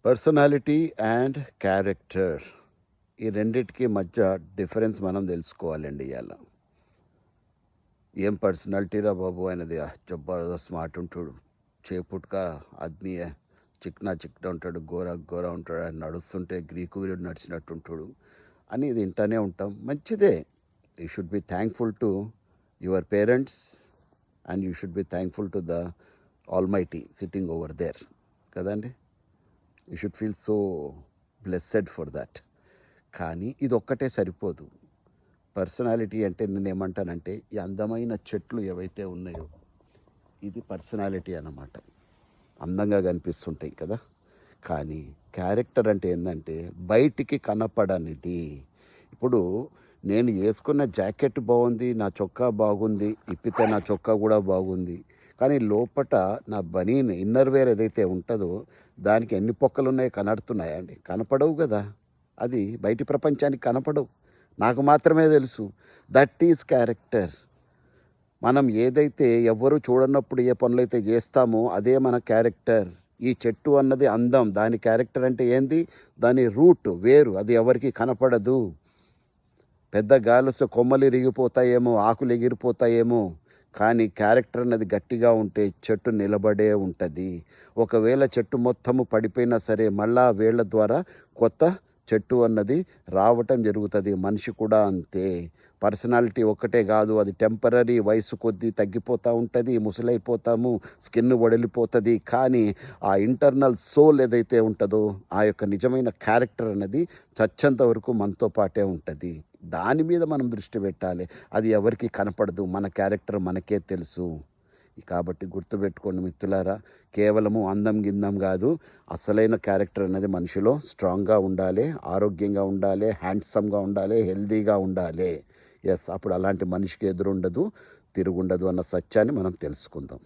Personality and character ఈ రెండిటికి మధ్య డిఫరెన్స్ మనం తెలుసుకోవాలండి ఇవాళ. ఏం పర్సనాలిటీరా బాబు ఆయనది, జబర్దస్త్ స్మార్ట్ ఉంటాడు, చేపుట్క ఆద్మీ చిక్నా చిక్నా ఉంటాడు, గోరా గోరా ఉంటాడు, ఆయన నడుస్తుంటే గ్రీకు వీరుడు నడిచినట్టు ఉంటాడు అని ఇది వింటానే ఉంటాం. మంచిదే. You should be thankful to your parents and you should be thankful to the almighty sitting over there కదండి. You should feel so blessed for that. కానీ ఇది ఒక్కటే సరిపోదు. పర్సనాలిటీ అంటే నేను ఏమంటానంటే ఈ అందమైన చెట్లు ఏవైతే ఉన్నాయో ఇది పర్సనాలిటీ అన్నమాట. అందంగా కనిపిస్తుంటాయి కదా. కానీ క్యారెక్టర్ అంటే ఏంటంటే బయటికి కనపడనిది. ఇప్పుడు నేను వేసుకున్న జాకెట్ బాగుంది, నా చొక్కా బాగుంది, ఇప్పితే నా చొక్కా కూడా బాగుంది, కానీ లోపట నా బనీన్ ఇన్నర్ వేర్ ఏదైతే ఉంటుందో దానికి ఎన్ని పొక్కలు ఉన్నాయో కనడుతున్నాయా అండి? కనపడవు కదా. అది బయటి ప్రపంచానికి కనపడవు, నాకు మాత్రమే తెలుసు. That is character. మనం ఏదైతే ఎవ్వరూ చూడనప్పుడు ఏ పనులైతే చేస్తామో అదే మన క్యారెక్టర్. ఈ చెట్టు అన్నది అందం, దాని క్యారెక్టర్ అంటే ఏంది? దాని రూట్ వేరు, అది ఎవరికి కనపడదు. పెద్ద గాలి వస్తే కొమ్మలు ఇరిగిపోతాయేమో, ఆకులు ఎగిరిపోతాయేమో, కానీ క్యారెక్టర్ అన్నది గట్టిగా ఉంటే చెట్టు నిలబడే ఉంటుంది. ఒకవేళ చెట్టు మొత్తము పడిపోయినా సరే మళ్ళా వేళ్ల ద్వారా కొత్త చెట్టు అన్నది రావటం జరుగుతుంది. మనిషి కూడా అంతే. పర్సనాలిటీ ఒక్కటే కాదు, అది టెంపరీ, వయసు కొద్దీ తగ్గిపోతూ ఉంటుంది, ముసలైపోతాము, స్కిన్ వడిలిపోతుంది. కానీ ఆ ఇంటర్నల్ సోల్ ఏదైతే ఉంటుందో ఆ యొక్క నిజమైన క్యారెక్టర్ అన్నది చచ్చేంత వరకు మనతో పాటే ఉంటుంది. దాని మీద మనం దృష్టి పెట్టాలి. అది ఎవరికి కనపడదు, మన క్యారెక్టర్ మనకే తెలుసు. కాబట్టి గుర్తుపెట్టుకోండి మిత్రులారా, కేవలము అందం గిందం కాదు, అసలైన క్యారెక్టర్ అనేది మనిషిలో స్ట్రాంగ్గా ఉండాలి, ఆరోగ్యంగా ఉండాలి, హ్యాండ్సమ్గా ఉండాలి, హెల్దీగా ఉండాలి. ఎస్, అప్పుడు అలాంటి మనిషికి ఎదురుండదు, తిరుగుండదు అన్న సత్యాన్ని మనం తెలుసుకుందాం.